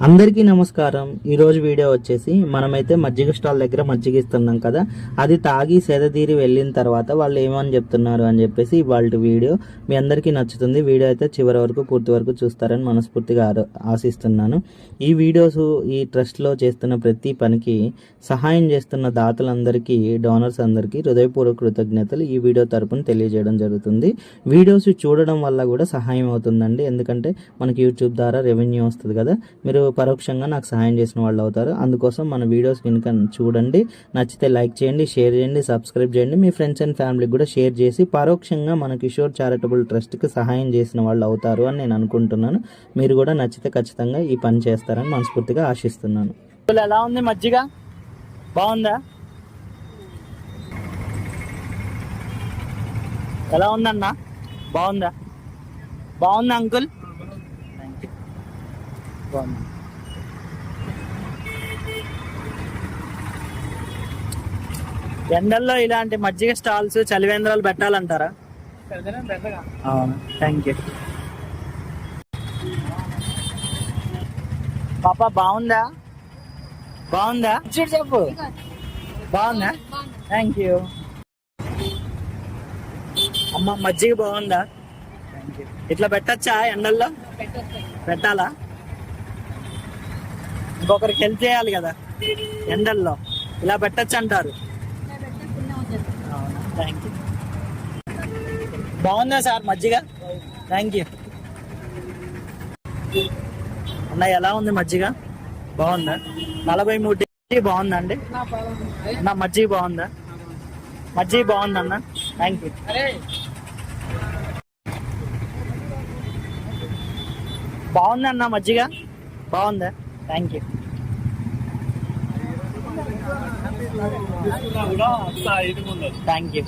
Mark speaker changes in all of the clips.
Speaker 1: అందరికీ నమస్కారం. ఈరోజు వీడియో వచ్చేసి మనమైతే మజ్జిగ స్టాల్ దగ్గర మజ్జిగ ఇస్తున్నాం కదా, అది తాగి సేదతీరి వెళ్ళిన తర్వాత వాళ్ళు ఏమని చెప్తున్నారు అని చెప్పేసి వాళ్ళ వీడియో మీ అందరికీ నచ్చుతుంది. వీడియో అయితే చివరి వరకు పూర్తి వరకు చూస్తారని మనస్ఫూర్తిగా ఆశిస్తున్నాను. ఈ వీడియోస్ ఈ ట్రస్ట్లో చేస్తున్న ప్రతి పనికి సహాయం చేస్తున్న దాతలందరికీ, డోనర్స్ అందరికీ హృదయపూర్వక కృతజ్ఞతలు ఈ వీడియో తరపున తెలియజేయడం జరుగుతుంది. వీడియోస్ చూడడం వల్ల కూడా సహాయం అవుతుందండి, ఎందుకంటే మనకి యూట్యూబ్ ద్వారా రెవెన్యూ వస్తుంది కదా, మీరు పరోక్షంగా నాకు సహాయం చేసిన వాళ్ళు అవుతారు. అందుకోసం మన వీడియోస్ కనుక చూడండి, నచ్చితే లైక్ చేయండి, షేర్ చేయండి, సబ్స్క్రైబ్ చేయండి, మీ ఫ్రెండ్స్ అండ్ ఫ్యామిలీకి కూడా షేర్ చేసి పరోక్షంగా మన కిషోర్ చారిటబుల్ ట్రస్ట్కి సహాయం చేసిన వాళ్ళు అవుతారు అని నేను అనుకుంటున్నాను. మీరు కూడా నచ్చితే ఖచ్చితంగా ఈ పని చేస్తారని మనస్ఫూర్తిగా ఆశిస్తున్నాను.
Speaker 2: ఎలా ఉంది మజ్జిగ? బాగుందా? ఎలా ఉందన్నా? బాగుందా? బాగుందా అంకుల్? బాగుంది. ఎండల్లో ఇలాంటి మజ్జిగ స్టాల్స్, చలివేంద్రాలు పెట్టాలంటారా? థ్యాంక్ యూ పాప. బాగుందా? బాగుందా? చెప్పు. బాగుందా? థ్యాంక్ యూ అమ్మ. మజ్జిగ బాగుందా? ఇట్లా పెట్టచ్చా ఎండల్లో? పెట్టాలా? ఇంకొకరికి హెల్ప్ చేయాలి కదా ఎండల్లో, ఇలా పెట్టచ్చు అంటారు. Thank you. బాగుందా సార్ మజ్జిగ? థ్యాంక్ యూ అన్న. ఎలా ఉంది మజ్జిగ? బాగుందా? 43 డిగ్రీ బాగుందా అండి అన్న? మజ్జిగ బాగుందా? మజ్జిగ బాగుందన్న. Thank you. బాగుందా అన్న మజ్జిగ? బాగుందా? Thank you. Thank you.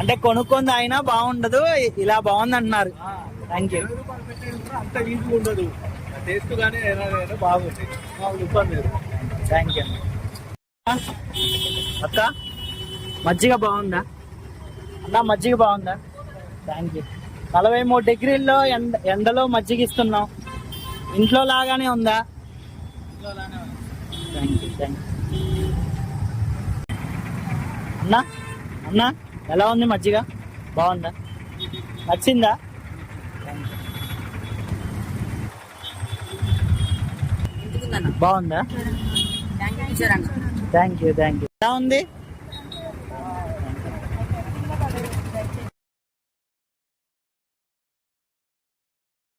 Speaker 2: అంటే కొనుక్కుంది అయినా బాగుండదు, ఇలా బాగుంది అంటున్నారు. Thank you.
Speaker 3: అంత ఈజీ ఉండదు, టేస్ట్ గానే బాగుంది.
Speaker 2: థ్యాంక్ యూ అక్క. మజ్జిగ బాగుందా అన్న? మజ్జిగ బాగుందా? Thank you. 43 డిగ్రీల్లో ఎండలో మజ్జిగ ఇస్తున్నాం. ఇంట్లో లాగానే ఉందా? Thank you. థ్యాంక్ యూ అన్న. అన్న ఎలా ఉంది మజ్జిగ? బాగుందా? నచ్చిందా? బాగుందా? Thank you. Thank you. ఎలా ఉంది?